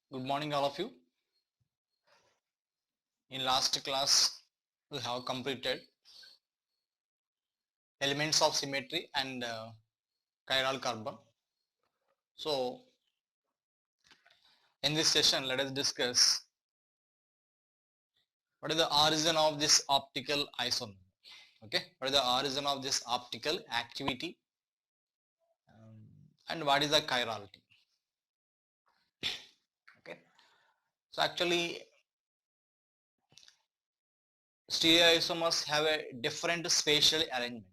Good morning all of you. In last class we have completed elements of symmetry and chiral carbon. So in this session let us discuss what is the origin of this optical isomer. Okay, what is the origin of this optical activity and what is the chirality. Okay, so actually stereoisomers have a different spatial arrangement.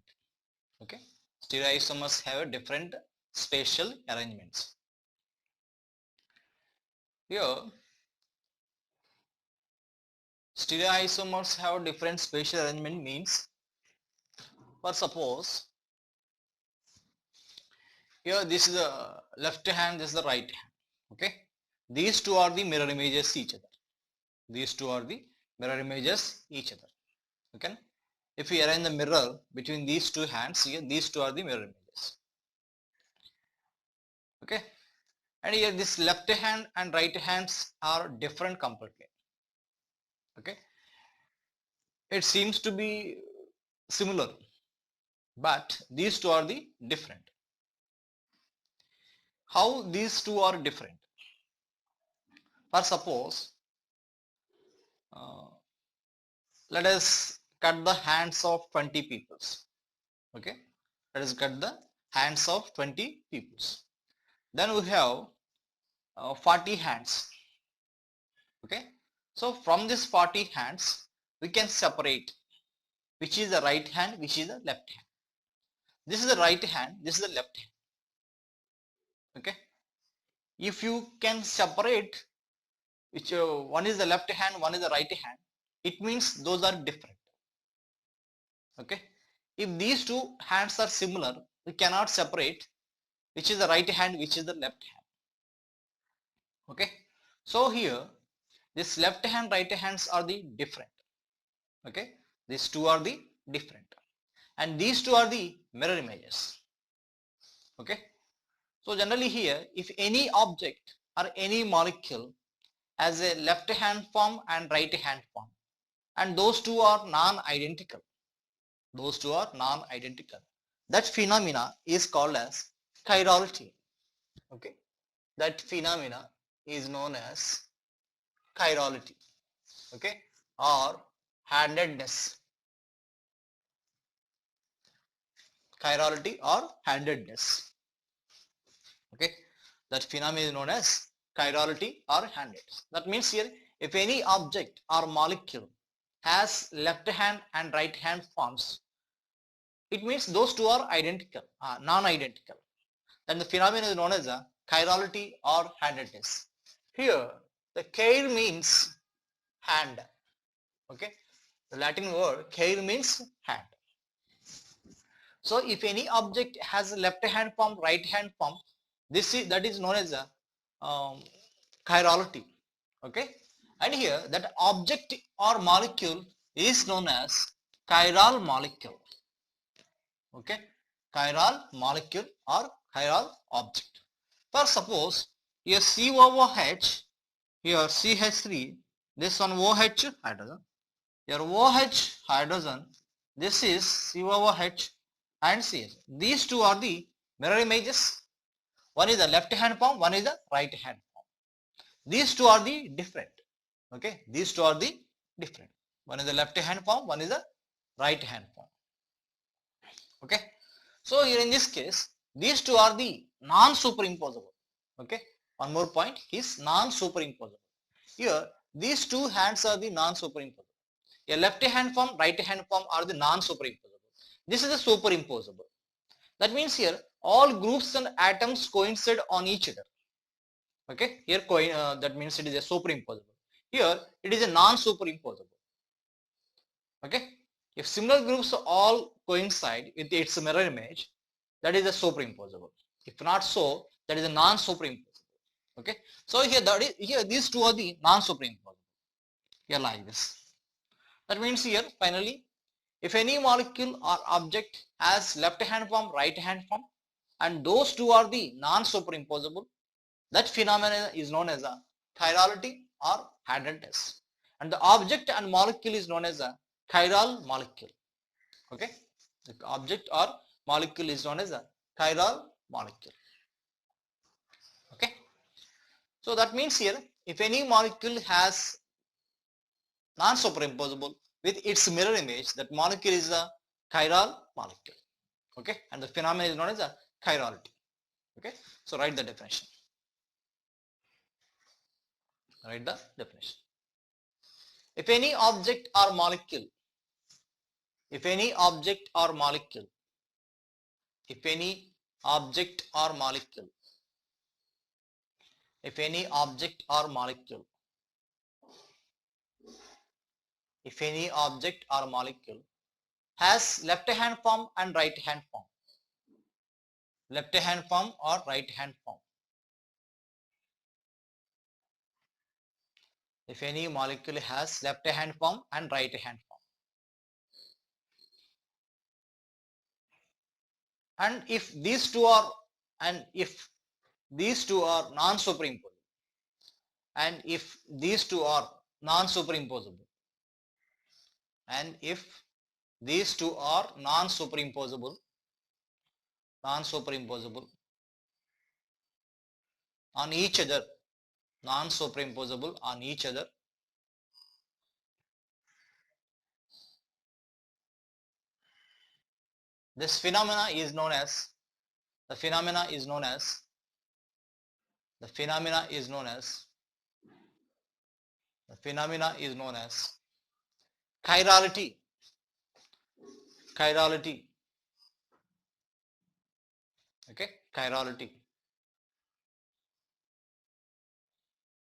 Okay, stereoisomers have a different spatial arrangements. Here stereoisomers have different spatial arrangement means, for suppose here this is the left hand, this is the right hand. Okay, these two are the mirror images each other. These two are the mirror images each other. Okay, if we arrange the mirror between these two hands here, these two are the mirror images. Okay, and here this left hand and right hands are different completely. Okay, it seems to be similar, but these two are the different. How these two are different? For suppose let us cut the hands of 20 peoples. Okay, let us cut the hands of 20 peoples. Then we have 40 hands. Okay, so from this 40 hands we can separate which is the right hand, which is the left hand. This is the right hand, this is the left hand. Okay, if you can separate which one is the left hand, one is the right hand, it means those are different. Okay, if these two hands are similar, we cannot separate which is the right hand, which is the left hand. Okay, so here this left hand, right hands are the different. Okay, these two are the different, and these two are the mirror images. Okay, so generally here if any object or any molecule has a left hand form and right hand form, and those two are non-identical, that phenomena is called as chirality. Okay, that phenomena is known as chirality. Okay, or handedness. Chirality or handedness. Okay, that phenomena is known as chirality or handedness. That means here if any object or molecule has left hand and right hand forms, it means those two are identical, non-identical. Then the phenomenon is known as a chirality or handedness. Here the chir means hand. Okay, the Latin word chir means hand. So if any object has a left hand form, right hand form, that is known as a chirality. Okay, and here that object or molecule is known as chiral molecule. Okay, chiral molecule or chiral object. For suppose here COOH, here CH3, this one OH hydrogen, here OH hydrogen, this is COOH and CH. These two are the mirror images. One is the left hand form, one is the right hand form. These two are the different. Okay, these two are the different. One is the left hand form, one is the right hand form. Okay, so here in this case, these two are the non-superimposable. Okay, one more point is non-superimposable. Here, these two hands are the non-superimposable. A left hand form, right hand form are the non-superimposable. This is the superimposable. That means here all groups and atoms coincide on each other. Okay, here that means it is a superimposable. Here it is a non-superimposable. Okay, if similar groups all coincide with its mirror image, that is a superimposable. If not so, that is a non-superimposable. Okay, so here these two are the non-superimposable. Here like this. That means here finally, if any molecule or object has left hand form, right hand form, and those two are the non-superimposable, that phenomenon is known as a chirality or handedness. And the object and molecule is known as a chiral molecule. Okay, the object or molecule is known as a chiral molecule. Okay, so that means here if any molecule has non-superimposable with its mirror image, that molecule is a chiral molecule. Okay, and the phenomenon is known as a chirality. Okay, so write the definition. Write the definition. If any object or molecule, if any object or molecule, if any object or molecule, if any object or molecule, if any object or molecule has left hand form and right hand form, left hand form or right hand form, if any molecule has left hand form and right hand form, and if these two are, and if these two are non-superimposable, and if these two are non-superimposable, and if these two are non-superimposable on each other, non-superimposable on each other, this phenomena is known as, the phenomena is known as, the phenomena is known as, the phenomena is known as chirality, chirality. Okay, chirality.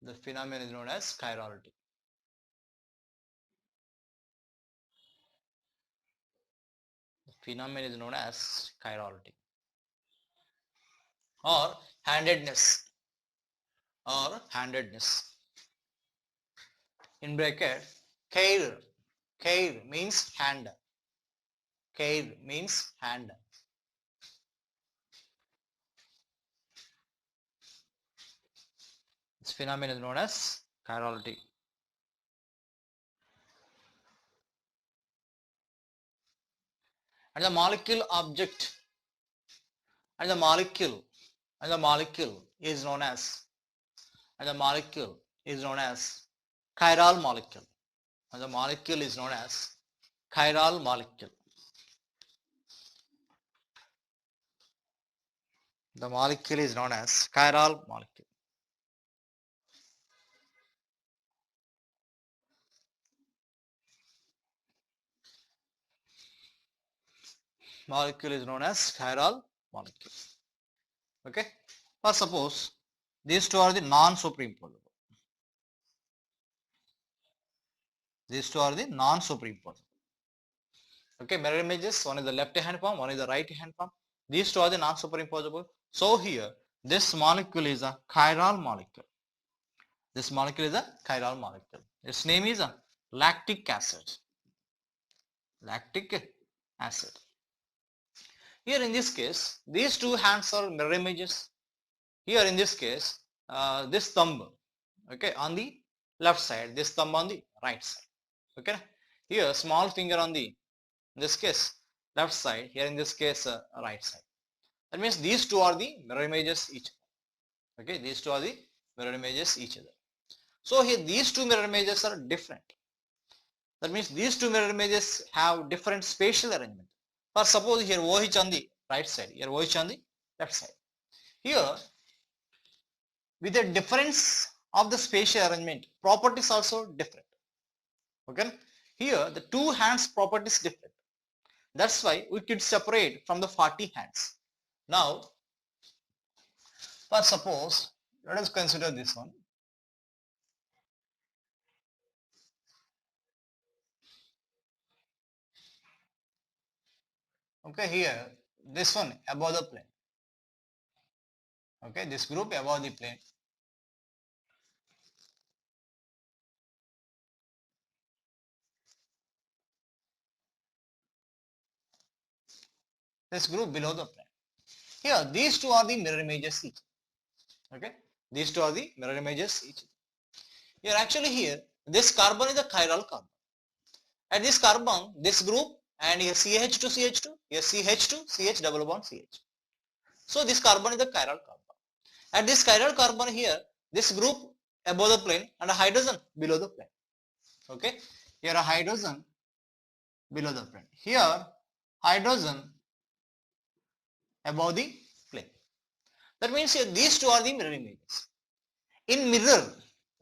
The phenomenon is known as chirality. The phenomenon is known as chirality or handedness, or handedness. In bracket, chair, chair means hand, chair means hand. This phenomenon is known as chirality. And the molecule object, and the molecule, and the molecule is known as, and the molecule is known as chiral molecule, and the molecule is known as chiral molecule. The molecule is known as chiral molecule. Molecule is known as chiral molecule. Okay, or suppose these two are the non-superimposable. These two are the non-superimposable. Okay, mirror images, one is the left hand form, one is the right hand form. These two are the non-superimposable. So here, this molecule is a chiral molecule. This molecule is a chiral molecule. Its name is a lactic acid. Lactic acid. Here in this case, these two hands are mirror images. Here in this case, this thumb, okay, on the left side, this thumb on the right side. Okay, here small finger on the, in this case, left side, here in this case, right side. That means these two are the mirror images each other. Okay, these two are the mirror images each other. So here these two mirror images are different. That means these two mirror images have different spatial arrangement. For suppose here OH on the right side, here OH on the left side. Here with the difference of the spatial arrangement, properties also different. Okay, here the two hands properties different. That's why we could separate from the 40 hands. Now, for suppose, let us consider this one. Okay, here this one above the plane. Okay, this group above the plane. This group below the plane. Here these two are the mirror images each. Okay, these two are the mirror images each. Here actually here this carbon is a chiral carbon. At this carbon, this group, and here CH2 CH2, here CH2 CH double bond CH. So this carbon is a chiral carbon. At this chiral carbon here, this group above the plane and a hydrogen below the plane. Okay, here a hydrogen below the plane. Here hydrogen above the plane. That means here these two are the mirror images. In mirror,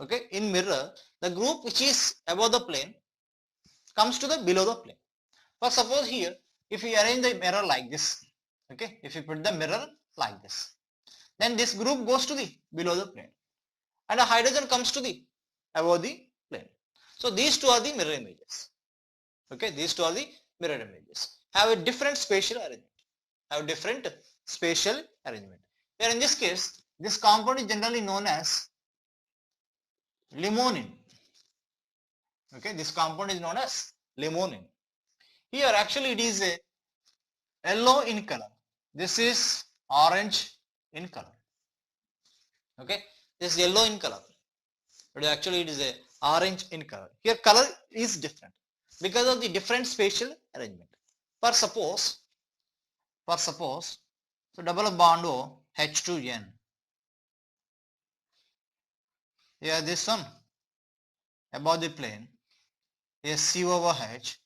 okay, in mirror, the group which is above the plane comes to the below the plane. For suppose here, if we arrange the mirror like this, okay, if you put the mirror like this, then this group goes to the below the plane, and a hydrogen comes to the above the plane. So these two are the mirror images. Okay, these two are the mirror images. Have a different spatial arrangement. Have different spatial arrangement. Here in this case, this compound is generally known as limonene. Okay, this compound is known as limonene. Here actually it is a yellow in color. This is orange in color. Okay, this is yellow in color, but actually it is a orange in color. Here color is different because of the different spatial arrangement. For suppose, so double bond O H2N. Here this one above the plane. Here C over H.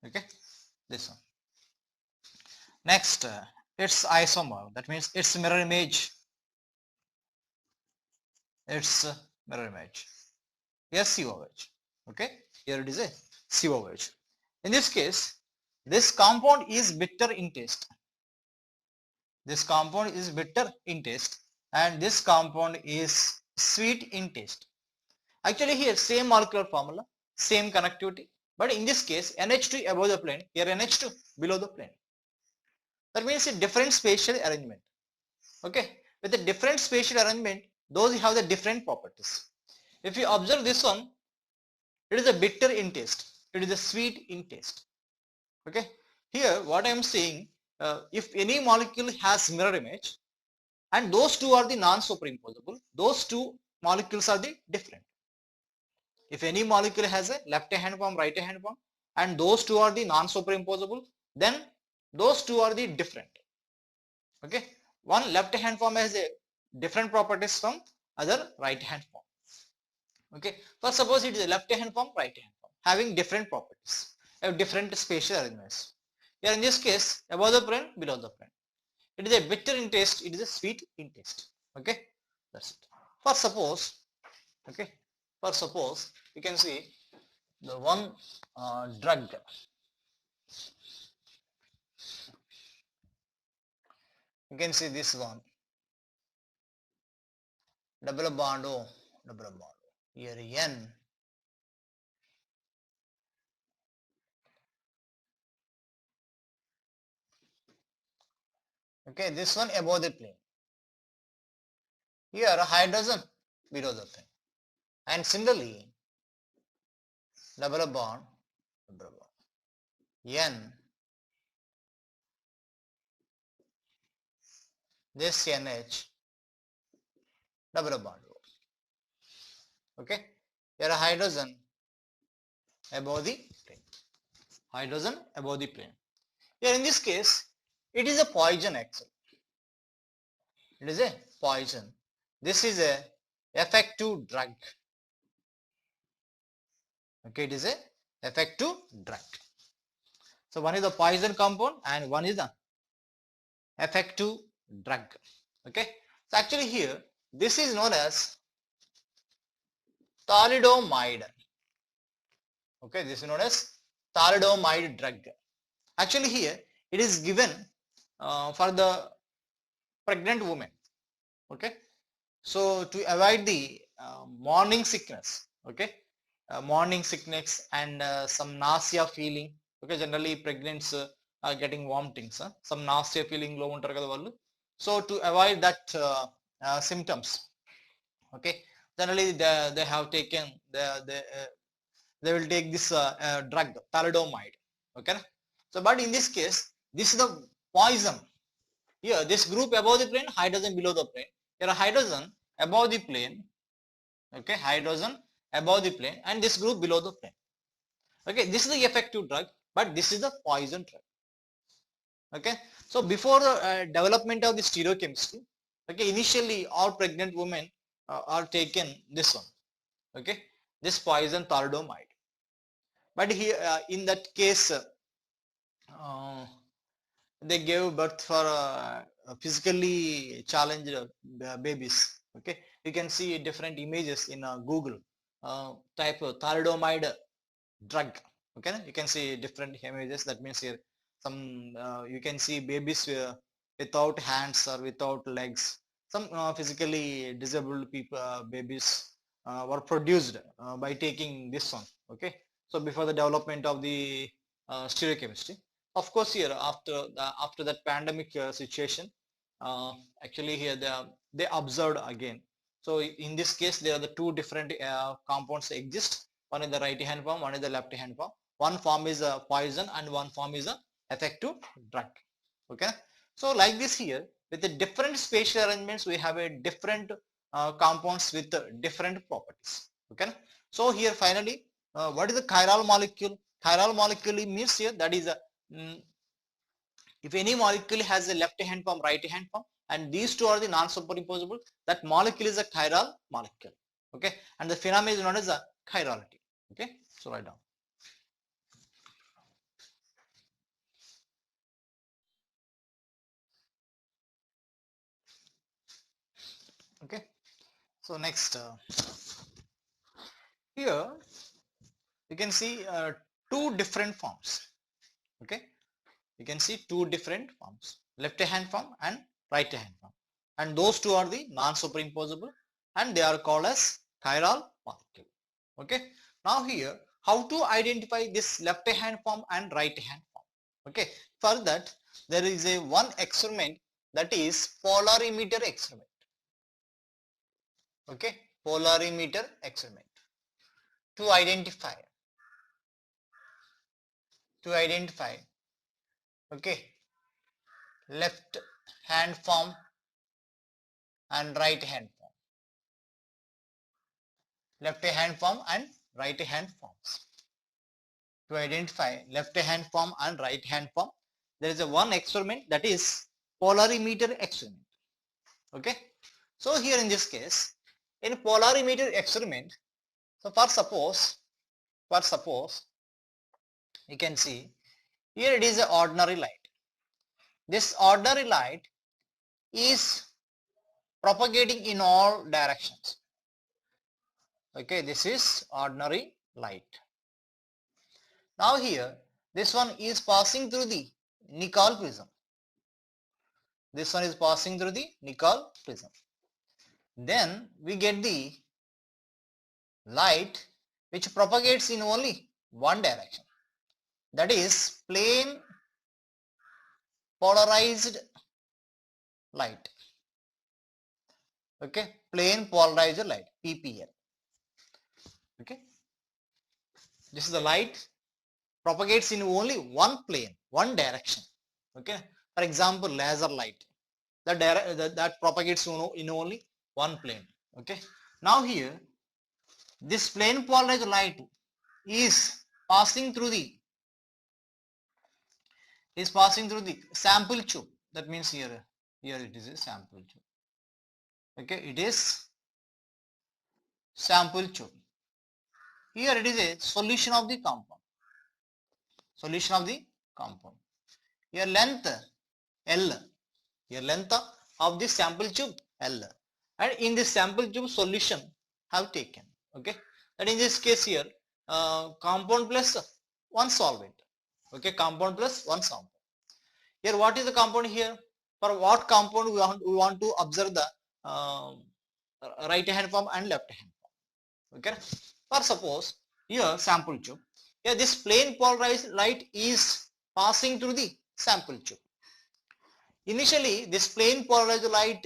Okay, this one. Next, its isomer. That means its mirror image. Its mirror image. Here C over H. Okay, here it is a C over H. In this case, this compound is bitter in taste. This compound is bitter in taste, and this compound is sweet in taste. Actually here same molecular formula, same connectivity, but in this case NH2 above the plane, here NH2 below the plane. That means a different spatial arrangement. Okay, with a different spatial arrangement, those have the different properties. If you observe this one, it is a bitter in taste, it is a sweet in taste. Okay, here what I am saying, if any molecule has mirror image and those two are the non-superimposable, those two molecules are the different. If any molecule has a left hand form, right hand form, and those two are the non-superimposable, then those two are the different. Okay, one left hand form has a different properties from other right hand form. Okay, first suppose it is a left hand form, right hand form, having different properties, have different spatial arrangements. Here in this case, above the plane, below the plane. It is a bitter in taste, it is a sweet in taste. Okay, that's it. For suppose, okay, for suppose you can see the one drug. You can see this one, double bond O, double bond O. Here N, okay, this one above the plane. Here hydrogen below the plane, and similarly double bond N, this NH double bond O. Okay, here a hydrogen above the plane. Hydrogen above the plane. Here in this case, it is a poison actually. It is a poison. This is a effective drug. Okay, it is a effective drug. So one is the poison compound and one is the effective drug. Okay, so actually here this is known as thalidomide. Okay, this is known as thalidomide drug. Actually here it is given for the pregnant woman. Okay, so to avoid the morning sickness. Okay, morning sickness and some nausea feeling. Okay, generally pregnants are getting vomitings, some nausea feeling low untaru kada vallu. So to avoid that symptoms, okay, generally they have taken they will take this drug thalidomide. Okay, so but in this case this is the poison. Here this group above the plane, hydrogen below the plane. Here a hydrogen above the plane, okay, hydrogen above the plane, and this group below the plane. Okay, this is the effective drug, but this is the poison drug. Okay, so before the development of the stereochemistry, okay, initially all pregnant women are taken this one, okay, this poison thalidomide. But here in that case, uh, they gave birth for physically challenged babies. Okay, you can see different images in Google. Type of thalidomide drug. Okay, you can see different images. That means here some you can see babies without hands or without legs. Some physically disabled people, babies were produced by taking this one. Okay, so before the development of the stereochemistry. Of course, here after that pandemic situation, uh, actually here they observed again. So in this case, there are the two different compounds exist. One is the right hand form, one is the left hand form. One form is a poison and one form is a effective drug. Okay, so like this here, with the different spatial arrangements, we have a different compounds with different properties. Okay, so here finally, what is the chiral molecule? Chiral molecule means here that is a if any molecule has a left hand form, right hand form, and these two are the non-superimposable, that molecule is a chiral molecule. Okay, and the phenomenon is known as a chirality. Okay, so write down. Okay, so next here you can see two different forms. Okay, you can see two different forms, left hand form and right hand form, and those two are the non-superimposable and they are called as chiral molecule. Okay, now here how to identify this left hand form and right hand form. Okay, for that there is a one experiment, that is polarimeter experiment. Okay, polarimeter experiment to identify okay, left hand form and right hand form, left hand form and right hand forms. To identify left hand form and right hand form, there is a one experiment, that is polarimeter experiment. Okay, so here in this case, in polarimeter experiment, so for suppose you can see here it is an ordinary light. This ordinary light is propagating in all directions. Okay, this is ordinary light. Now here this one is passing through the Nicol prism. This one is passing through the Nicol prism. Then we get the light which propagates in only one direction, that is plane polarized light. Okay, plane polarized light, PPL. Okay, this is the light propagates in only one plane, one direction. Okay, for example laser light, that propagates in only one plane. Okay, now here this plane polarized light is passing through the sample tube. That means here it is a sample tube. Okay, it is sample tube. Here it is a solution of the compound. Here length L. Here length of the sample tube L, and in this sample tube solution have taken. Okay, and in this case here compound plus one solvent. Okay, compound plus one solvent. Here what is the compound here? For what compound we want to observe the right hand form and left hand form. Okay, for suppose here sample tube, here this plane polarized light is passing through the sample tube. Initially this plane polarized light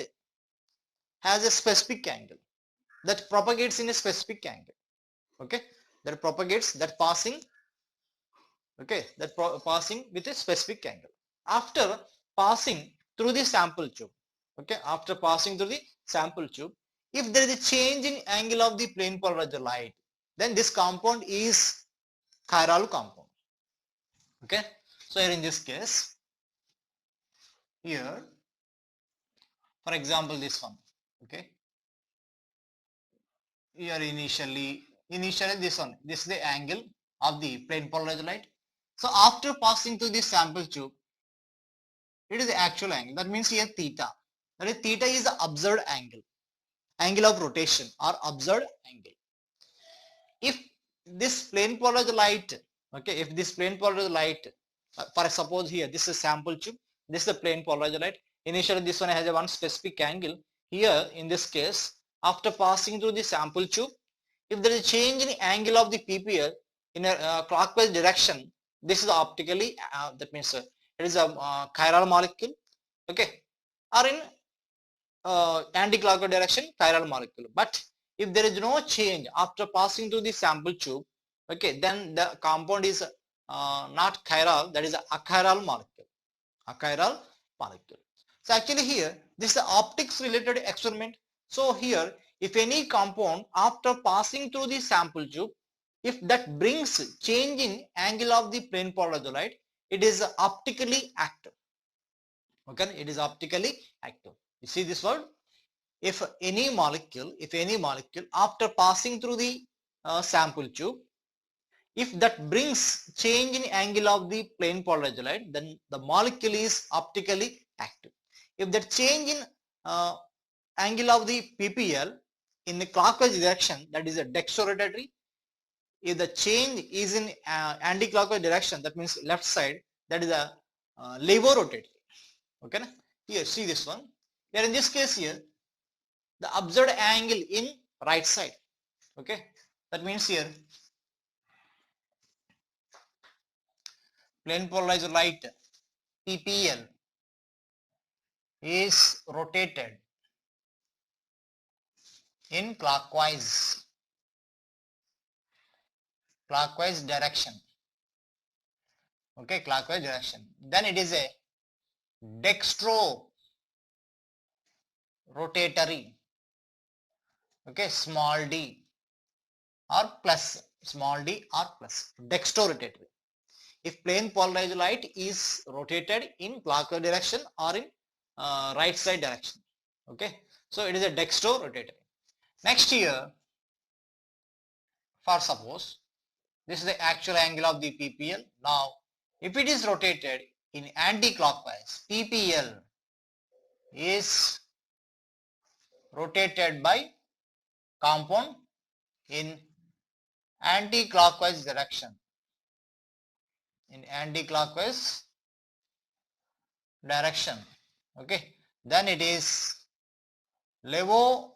has a specific angle that propagates in a specific angle. Okay, that propagates, that passing, okay, that passing with a specific angle. After passing through the sample tube, okay, after passing through the sample tube, if there is a change in angle of the plane polarized light, then this compound is chiral compound. Okay, so here in this case, here for example this one, okay, here initially this is the angle of the plane polarized light. So after passing through the sample tube, it is the actual angle. That means here theta. That is theta is the observed angle of rotation or observed angle. If this plane polarized light, okay, if this plane polarized light, for suppose here this is sample tube, this is the plane polarized light. Initially this one has a one specific angle. Here in this case, after passing through the sample tube, if there is a change in angle of the PPL in a clockwise direction, this is optically, that means it is a chiral molecule, okay, or in anti-clockwise direction chiral molecule. But if there is no change after passing through the sample tube, okay, then the compound is not chiral, that is a achiral molecule. Achiral molecule. So actually here this is the optics related experiment. So here if any compound after passing through the sample tube, if that brings change in angle of the plane polarized light, it is optically active. Okay, it is optically active. You see this word? If any molecule after passing through the sample tube, if that brings change in angle of the plane polarized light, then the molecule is optically active. If that change in angle of the PPL in the clockwise direction, that is a dextrorotatory. If the change is in anti-clockwise direction, that means left side, that is a levorotatory. Okay, here see this one. Here in this case here, the observed angle in right side. Okay, that means here plane polarized light PPL is rotated in clockwise direction. Okay, clockwise direction. Then it is a dextro rotatory. Okay, small d or plus, small d or plus, dextro rotatory. If plane polarized light is rotated in clockwise direction or in right side direction. Okay, so it is a dextro rotatory. Next here, for suppose this is the actual angle of the PPL. Now if it is rotated in anti-clockwise, PPL is rotated by compound in anti-clockwise direction. In anti-clockwise direction. Okay, then it is levorotatory.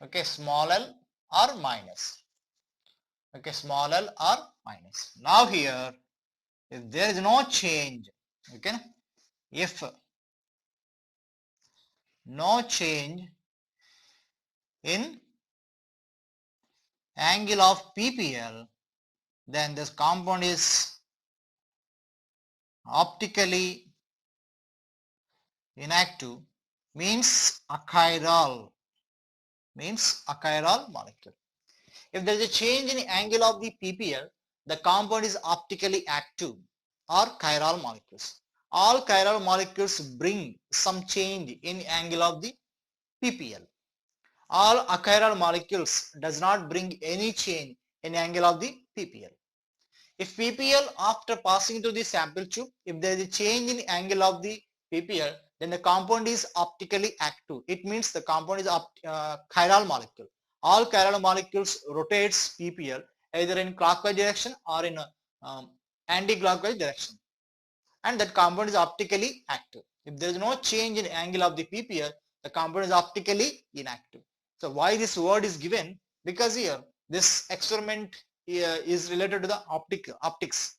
Okay, small l or minus. Okay, small l or minus. Now here, if there is no change, okay, if no change in angle of PPL, then this compound is optically inactive, means achiral molecule. If there is a change in angle of the PPL, the compound is optically active or chiral molecules. All chiral molecules bring some change in angle of the PPL. All achiral molecules does not bring any change in angle of the PPL. If PPL after passing through the sample tube, if there is a change in angle of the PPL, then the compound is optically active. It means the compound is chiral molecule. All chiral molecules rotates PPL either in clockwise direction or in anti-clockwise direction, and that compound is optically active. If there is no change in angle of the PPL, the compound is optically inactive. So why this word is given? Because here this experiment is related to the optics.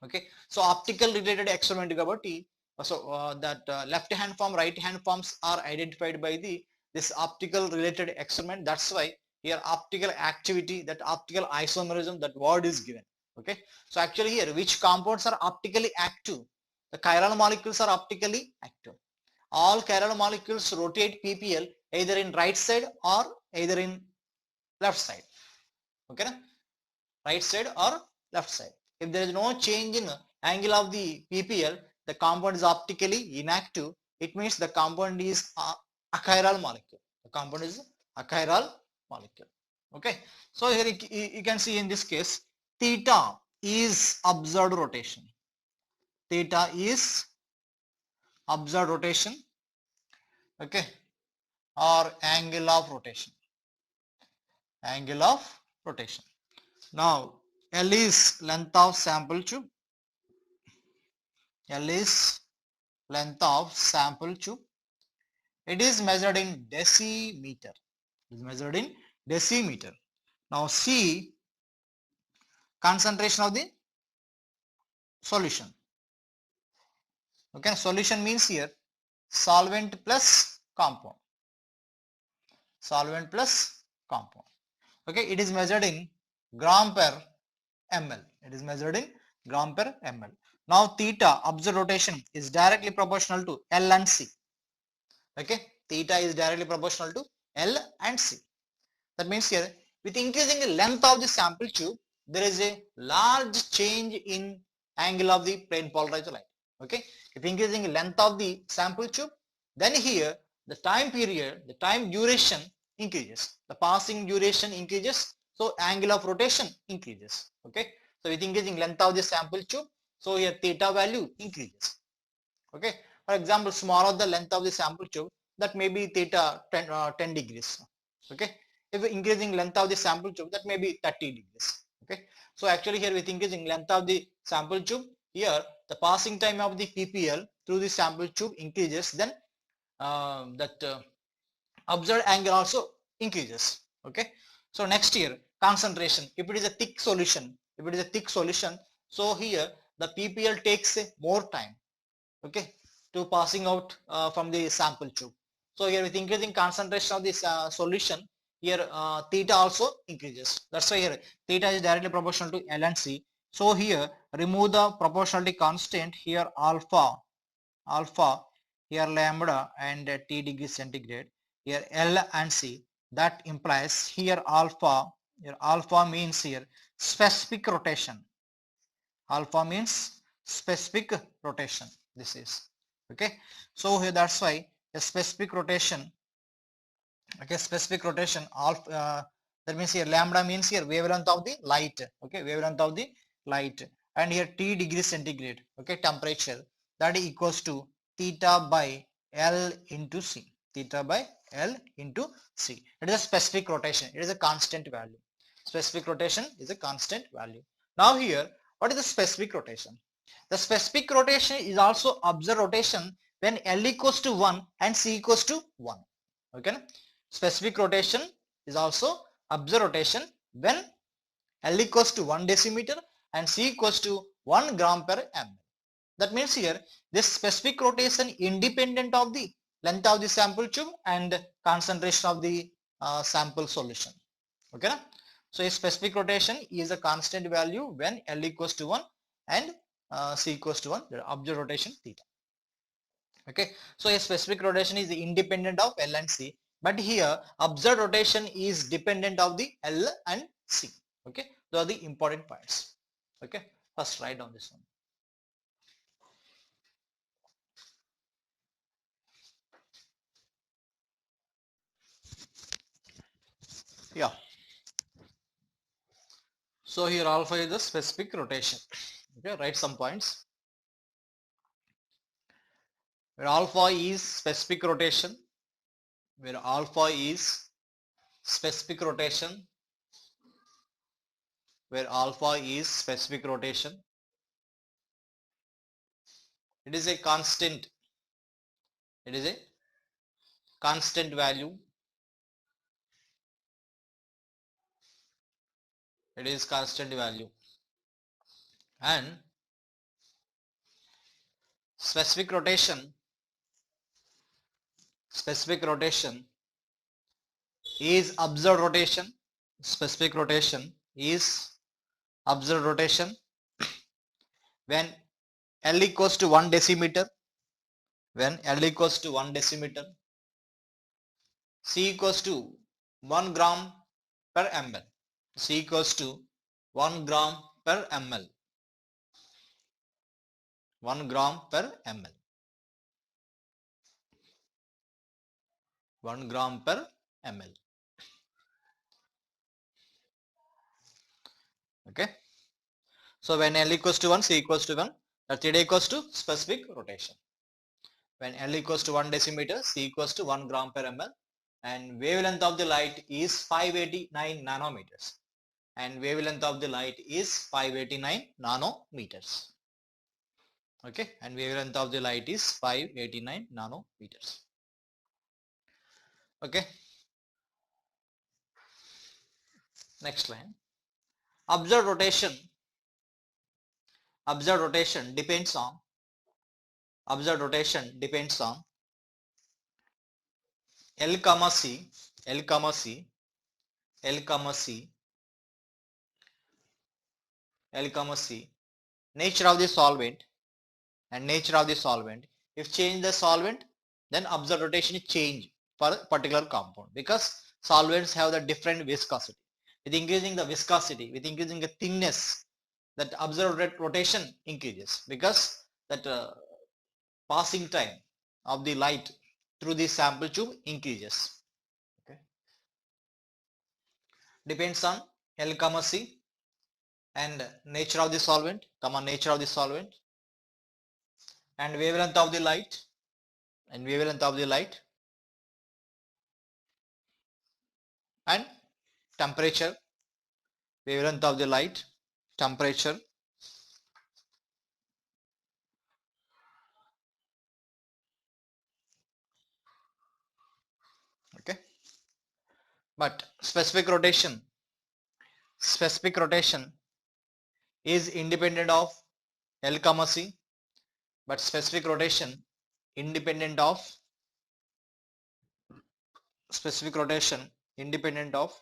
Okay, so optical related experiment kabatti, so that left hand form, right hand forms are identified by the this optical related experiment. That's why here optical activity, that optical isomerism, that word is given. Okay, so actually here which compounds are optically active? The chiral molecules are optically active. all chiral molecules rotate ppl either in right side or either in left side. Okay, right side or left side. If there is no change in angle of the ppl, the compound is optically inactive. It means the compound is a chiral molecule. The compound is a chiral molecule. Okay, so here you can see in this case theta is observed rotation. Theta is observed rotation. Okay, or angle of rotation. Angle of rotation. Now L is length of sample tube. L is length of sample tube. It is measured in decimeter. It is measured in decimeter. Now C, concentration of the solution. Okay, solution means here solvent plus compound. Solvent plus compound. Okay, it is measured in gram per ml. It is measured in gram per ml. Now theta, observed rotation, is directly proportional to L and C. Okay, theta is directly proportional to L and C. That means here, with increasing the length of the sample tube, there is a large change in angle of the plane polarized light. Okay, if increasing the length of the sample tube, then here the time period, the time duration increases. The passing duration increases, so angle of rotation increases. Okay, so with increasing length of the sample tube, so here theta value increases. Okay, for example, smaller the length of the sample tube, that may be theta 10 degrees. Okay, if increasing length of the sample tube, that may be 30 degrees. Okay, so actually here with increasing length of the sample tube, here the passing time of the ppl through the sample tube increases, then observed angle also increases. Okay, so next here concentration. If it is a thick solution, so here the ppl takes more time. Okay, to passing out from the sample tube. So here with increasing concentration of this solution, here theta also increases. That's why here theta is directly proportional to L and C. So here remove the proportionality constant, here alpha, here lambda and T degree centigrade, here L and C. That implies here alpha means here specific rotation. Alpha means specific rotation. This is okay. So here that's why a specific rotation. Okay, specific rotation. Alpha that means here lambda means here wavelength of the light. Okay, wavelength of the light, and here T degree centigrade. Okay, temperature, that is equals to theta by L into C. Theta by L into C. It is a specific rotation. It is a constant value. Specific rotation is a constant value. Now here, what is the specific rotation? The specific rotation is also observed rotation when L equals to 1 and C equals to 1. Okay. Specific rotation is also observed rotation when L equals to 1 decimeter and C equals to 1 gram per ml. That means here this specific rotation independent of the length of the sample tube and concentration of the sample solution. Okay. So a specific rotation is a constant value when L equals to 1 and C equals to 1, the observed rotation theta. Okay, so a specific rotation is independent of L and C, but here observed rotation is dependent of the L and C. Okay, those are the important points. Okay, first write down this one. Yeah, so here alpha is the specific rotation. Okay, write some points. Where alpha is specific rotation, where alpha is specific rotation, where alpha is specific rotation, it is a constant, it is a constant value, it is constant value, and specific rotation is observed rotation. Specific rotation is observed rotation when L equals to 1 decimeter when L equals to 1 decimeter, C equals to 1 gram per ml. C equals to 1 gram per ml. 1 gram per ml. 1 gram per ml. Okay. So when L equals to 1, C equals to 1, the theta equals to specific rotation. When L equals to 1 decimeter, C equals to 1 gram per ml, and wavelength of the light is 589 nanometers. And wavelength of the light is 589 nanometers. Okay, and wavelength of the light is 589 nanometers. Okay, next line. Observed rotation. Observed rotation depends on. Observed rotation depends on L comma C, L comma C, L comma C, L comma C, nature of the solvent and nature of the solvent. If change the solvent, then observed rotation is change for a particular compound, because solvents have the different viscosity. With increasing the viscosity, with increasing the thickness, that observed rotation increases, because that passing time of the light through the sample tube increases. Okay. Depends on L comma C and nature of the solvent, nature of the solvent, and wavelength of the light, and wavelength of the light, and temperature, wavelength of the light, temperature. Okay, but specific rotation is independent of L comma C, but specific rotation independent of specific rotation independent of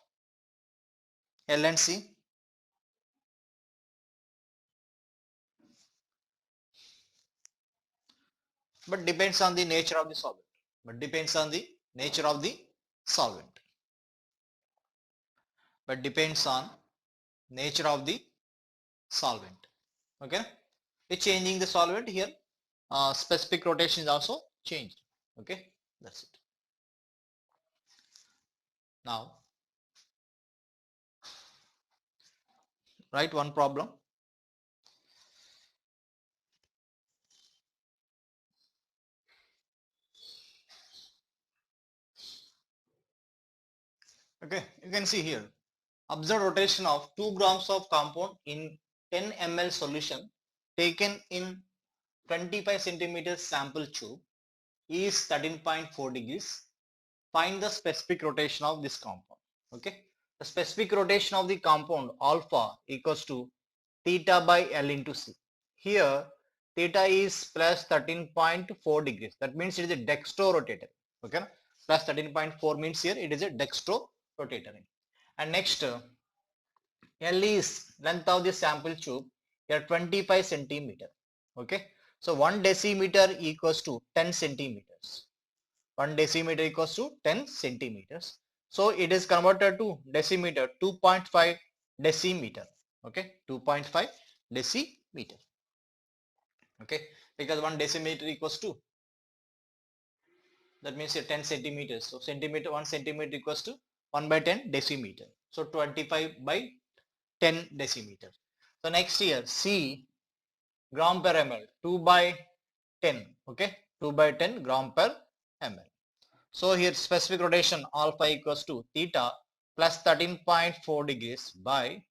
L and C, but depends on the nature of the solvent. But depends on the nature of the solvent. But depends on nature of the solvent. Okay, with changing the solvent here, specific rotation is also changed. Okay, that's it. Now write one problem. Okay, you can see here, observe rotation of 2 grams of compound in 10 ml solution taken in 25 centimeters sample tube is 13.4 degrees. Find the specific rotation of this compound. Okay, the specific rotation of the compound alpha equals to theta by L into C. Here theta is plus 13.4 degrees. That means it is a dextro-rotator. Okay, plus 13.4 means here it is a dextro-rotator. And next, L is length of the sample tube, here 25 centimeter. Okay, so 1 decimeter equals to 10 centimeters. 1 decimeter equals to 10 centimeters. So it is converted to decimeter, 2.5 decimeter. Okay, 2.5 decimeter. Okay, because 1 decimeter equals to, that means 10 centimeters. So centimeter, 1 centimeter equals to 1 by 10 decimeter. So 25 by 10 decimeter. So next here, C gram per ml, 2 by 10. Okay, 2 by 10 gram per ml. So here specific rotation alpha equals to theta plus 13.4 degrees by,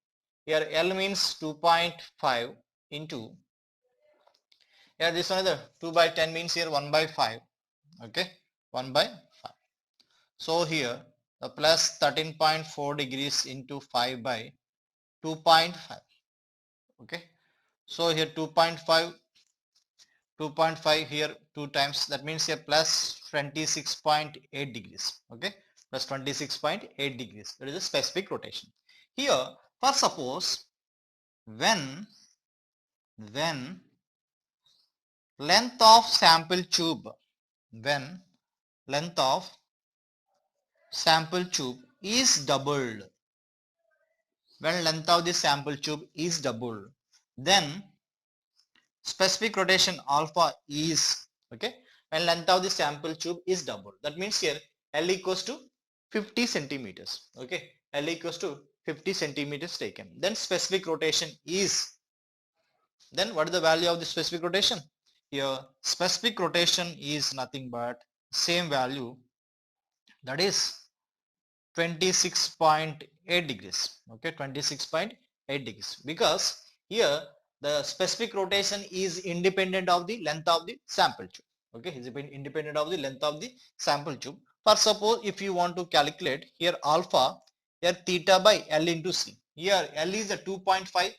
here L means 2.5 into, here this one is 2 by 10 means here 1 by 5. Okay, 1 by 5. So here the plus 13.4 degrees into 5 by 2.5. Okay, so here 2.5 here 2 times, that means here plus 26.8 degrees. Okay, plus 26.8 degrees, that is a specific rotation. Here for suppose when length of sample tube when length of sample tube is doubled. When length of the sample tube is doubled, then specific rotation alpha is, okay, when length of the sample tube is doubled. That means here L equals to 50 centimeters. Okay, L equals to 50 centimeters taken. Then specific rotation is, then what is the value of the specific rotation? Here specific rotation is nothing but same value, that is 26.8 degrees. Okay, 26.8 degrees, because here the specific rotation is independent of the length of the sample tube. Okay, is independent of the length of the sample tube. For suppose if you want to calculate here alpha, here theta by L into C. Here L is a 2.5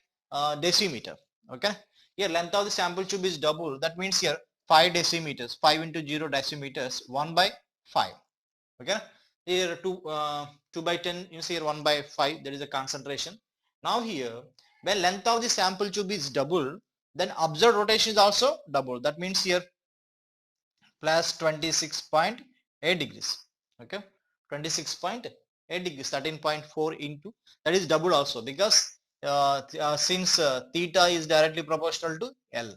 decimeter. Okay, here length of the sample tube is double. That means here 5 decimeters. 5 into 0 decimeters. 1 by 5. Okay, here 2 by 10 is here 1 by 5, that is the concentration. Now here when length of the sample tube is double, then observed rotation is also double. That means here plus 26.8 degrees. Okay, 26.8 degrees, 13.4 into, that is double also, because since theta is directly proportional to L.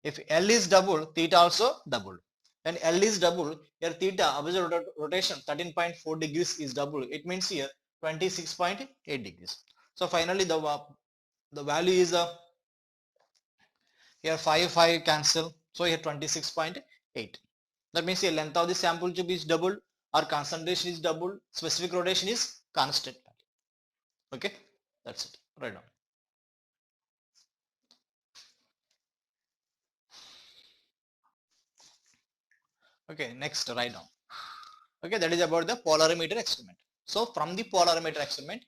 If L is double, theta also double. When L is double, here theta observed rotation 13.4 degrees is double. It means here 26.8 degrees. So finally the value is here 5 cancel. So here 26.8. That means here length of the sample tube is doubled or concentration is doubled. Specific rotation is constant. Okay, that's it. Right now. Okay, next write down. Okay, that is about the polarimeter experiment. So from the polarimeter experiment,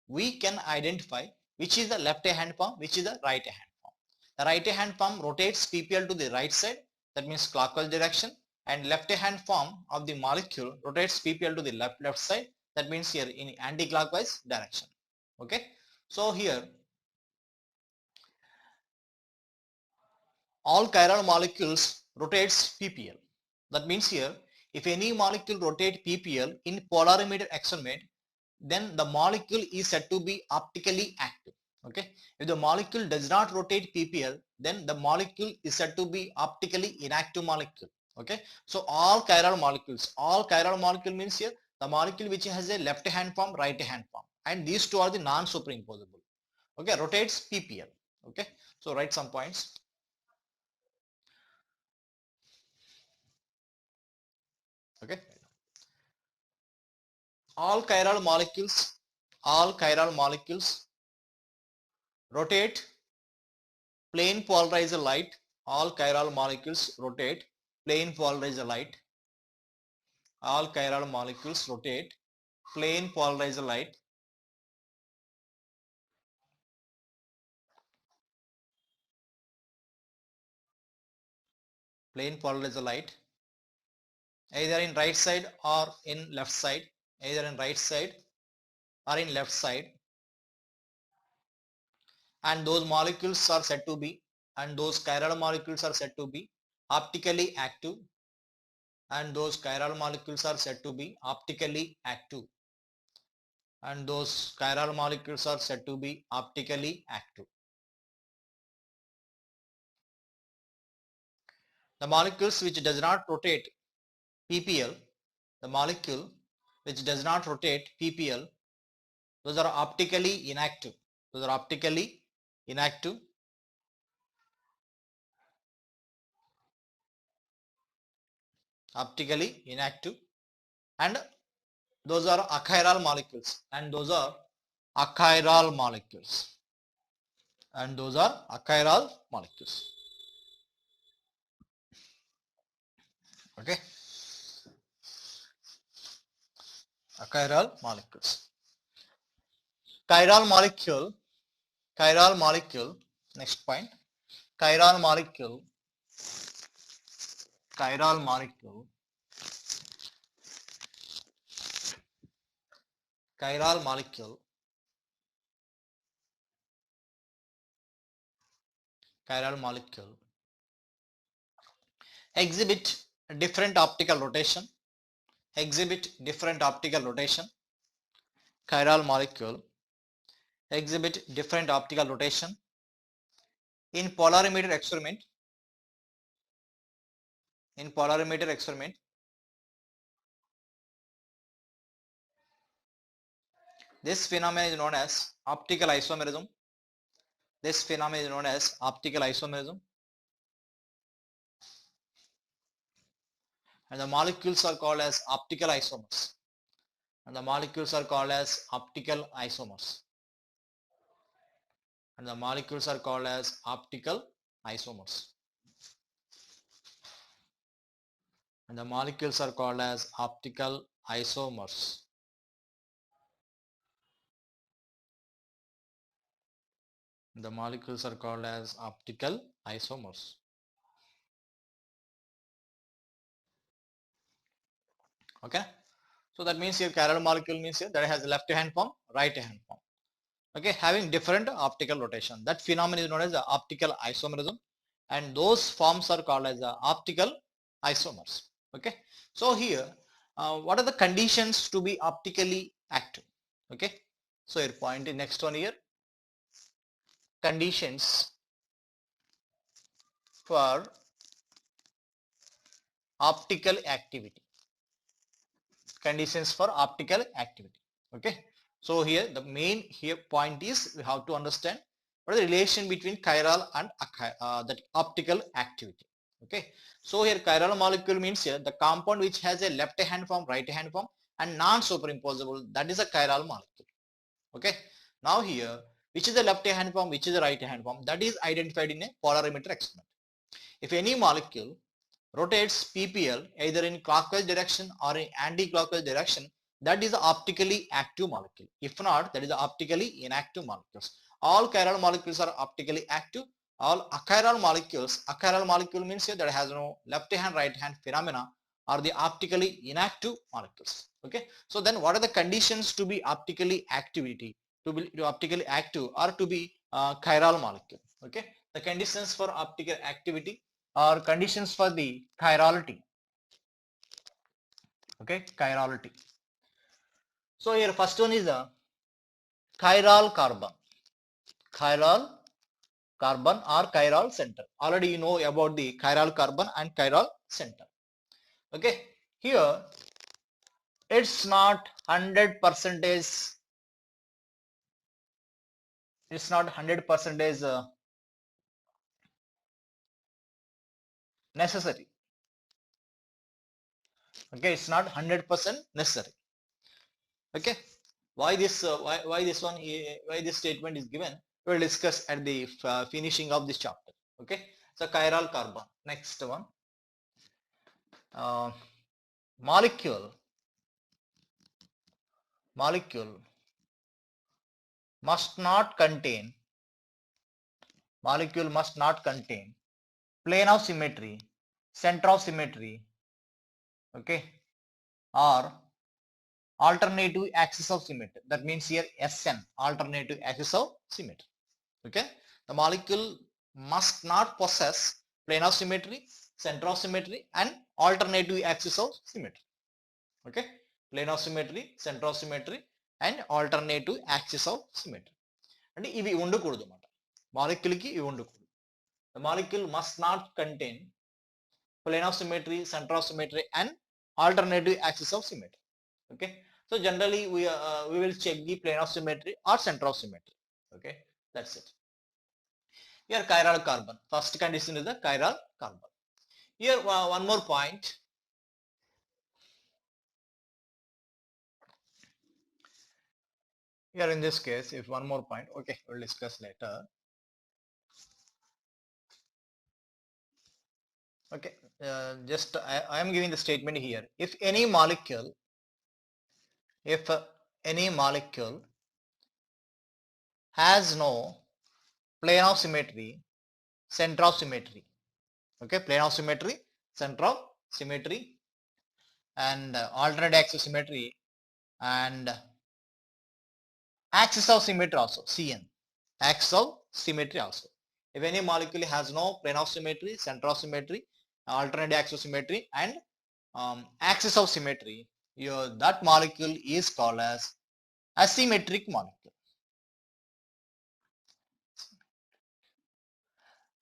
we can identify which is the left hand palm, which is the right hand palm. The right hand palm rotates PPL to the right side, that means clockwise direction, and left hand palm of the molecule rotates PPL to the left side, that means here in anti-clockwise direction. Okay, so here all chiral molecules rotates PPL. That means here if any molecule rotate PPL in polarimeter experiment, then the molecule is said to be optically active. Okay, if the molecule does not rotate PPL, then the molecule is said to be optically inactive molecule. Okay, so all chiral molecule means here the molecule which has a left hand form, right hand form, and these two are the non-superimposable. Okay, rotates PPL. Okay, so write some points. Okay, all chiral molecules rotate plane polarizer light. All chiral molecules rotate plane polarizer light. All chiral molecules rotate plane polarizer light. Plane polarizer light either in right side or in left side. Either in right side or in left side, and those molecules are said to be, and those chiral molecules are said to be optically active, and those chiral molecules are said to be optically active, and those chiral molecules are said to be optically active. The molecules which does not rotate PPL, the molecule which does not rotate PPL, those are optically inactive. Those are optically inactive. Optically inactive, and those are achiral molecules, and those are achiral molecules, and those are achiral molecules. Okay, achiral molecules. Chiral molecule, chiral molecule. Next point, chiral molecule, chiral molecule, chiral molecule, chiral molecule exhibit different optical rotation, exhibit different optical rotation. Chiral molecule exhibit different optical rotation. In polarimeter experiment, this phenomenon is known as optical isomerism. This phenomenon is known as optical isomerism. And the molecules are called as optical isomers. And the molecules are called as optical isomers. And the molecules are called as optical isomers. And the molecules are called as optical isomers. The molecules are called as optical isomers. Okay, so that means here chiral molecule means here that it has left hand form, right hand form. Okay, having different optical rotation. That phenomenon is known as the optical isomerism, and those forms are called as the optical isomers. Okay, so here what are the conditions to be optically active? Okay, so here point in next one here, conditions for optical activity. Conditions for optical activity. Okay, so here the main here point is we have to understand what is the relation between chiral and that optical activity. Okay, so here chiral molecule means here the compound which has a left hand form, right hand form and non-superimposable, that is a chiral molecule. Okay, now here which is the left hand form, which is the right hand form, that is identified in a polarimeter experiment. If any molecule rotates PPL either in clockwise direction or in anti-clockwise direction, that is the optically active molecule. If not, that is the optically inactive molecules. All chiral molecules are optically active. All achiral molecule means here that has no left hand, right hand phenomena, are the optically inactive molecules. Okay, so then what are the conditions to be optically activity, to be optically active or to be chiral molecule? Okay, the conditions for optical activity or conditions for the chirality. Okay, chirality. So here first one is the chiral carbon. Chiral carbon or chiral center. Already you know about the chiral carbon and chiral center. Okay, here it's not 100%, it's not 100% necessary. Okay, it's not 100% necessary. Okay, why this why this one why this statement is given, we will discuss at the finishing of this chapter. Okay, so chiral carbon. Next one, uh, molecule must not contain plane of symmetry, center of symmetry, okay, or alternative axis of symmetry. That means here SN, alternative axis of symmetry. Okay, the molecule must not possess plane of symmetry, center of symmetry and alternative axis of symmetry. Okay, plane of symmetry, center of symmetry and alternative axis of symmetry. అంటే ఇవి ఉండకూడదు అన్నమాట, మాలిక్యూల్కి ఇవి ఉండకూడదు. The molecule must not contain plane of symmetry, center of symmetry and alternative axis of symmetry. Okay, so generally we will check the plane of symmetry or center of symmetry. Okay, that's it. Here chiral carbon, first condition is the chiral carbon. Here one more point, here in this case if one more point, okay, we'll discuss later. Okay, just I am giving the statement here. If any molecule has no plane of symmetry, center of symmetry, okay, plane of symmetry, center of symmetry and alternate axis symmetry and axis of symmetry also, CN, axis of symmetry also. If any molecule has no plane of symmetry, center of symmetry alternate axis of symmetry and axis of symmetry, that molecule is called as asymmetric molecule.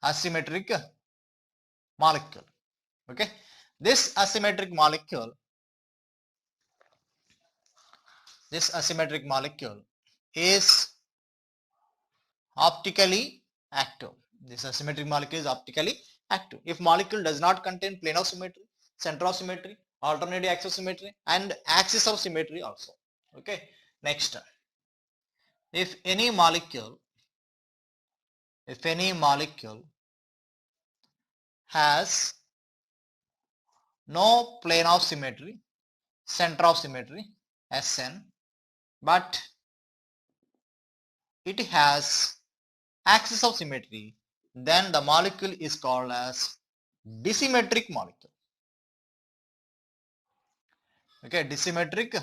Asymmetric molecule. Okay, this asymmetric molecule is optically active. This asymmetric molecule is optically active. If molecule does not contain plane of symmetry, center of symmetry, alternative axis of symmetry, and axis of symmetry also. Okay. Next, if any molecule has no plane of symmetry, center of symmetry, Sn, but it has axis of symmetry, then the molecule is called as disymmetric molecule. Okay, disymmetric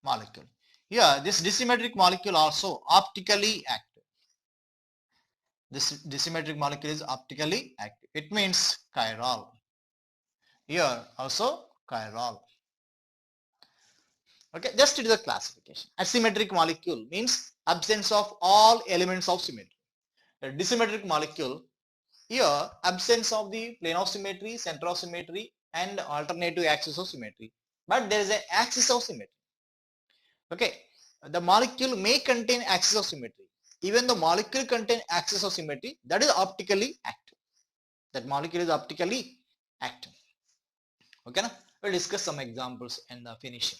molecule. Here, this disymmetric molecule also optically active. This disymmetric molecule is optically active. It means chiral. Here also chiral. Okay, just to do the classification. Asymmetric molecule means absence of all elements of symmetry. A disymmetric molecule, here absence of the plane of symmetry, center of symmetry, and alternative axis of symmetry. But there is an axis of symmetry. Okay, the molecule may contain axis of symmetry. Even the molecule contain axis of symmetry, that is optically active. That molecule is optically active. Okay, now we'll discuss some examples in the finishing.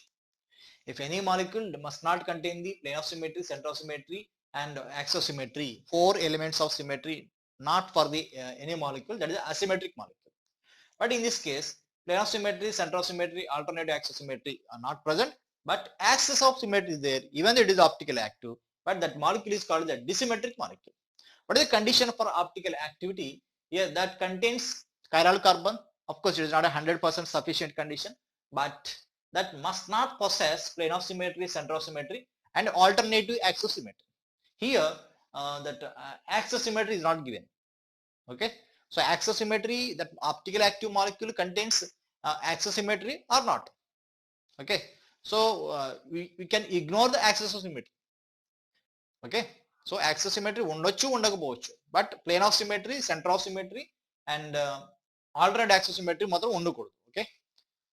If any molecule must not contain the plane of symmetry, center of symmetry, and axis of symmetry, 4 elements of symmetry, not for the any molecule, that is asymmetric molecule. But in this case, plane of symmetry, center of symmetry, alternative axis of symmetry are not present, but axis of symmetry is there, even though it is optically active, but that molecule is called the disymmetric molecule. What is the condition for optical activity? Here that contains chiral carbon. Of course, it is not a 100% sufficient condition, but that must not possess plane of symmetry, center of symmetry, and alternative axis symmetry. Here, that axis symmetry is not given. Okay, so axis symmetry, that optical active molecule contains axis symmetry or not. Okay, so we can ignore the axis of symmetry. Okay, so axis symmetry ఉండొచ్చు ఉండకపోవచ్చు, but plane of symmetry, centre of symmetry and alternate axis symmetry మాత్రం ఉండకూడదు. Okay,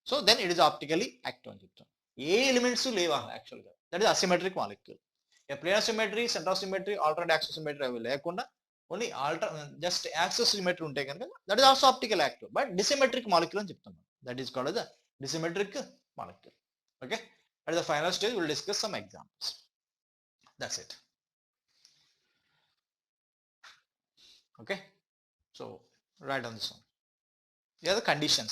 so then it is optically active అని చెప్తాం. ఏ elements లేవా యాక్చువల్గా, that is asymmetric molecule. Plane of symmetry, centre of symmetry, alternate axis symmetry అవి లేకుండా only just axis symmetry ఉంటే కనుక that is also optical active, but dissymmetric molecule అని చెప్తున్నాం. That is called the dissymmetric molecule. Okay, at the final stage will discuss some examples. That's it. Okay, so write down this one. Here are the conditions.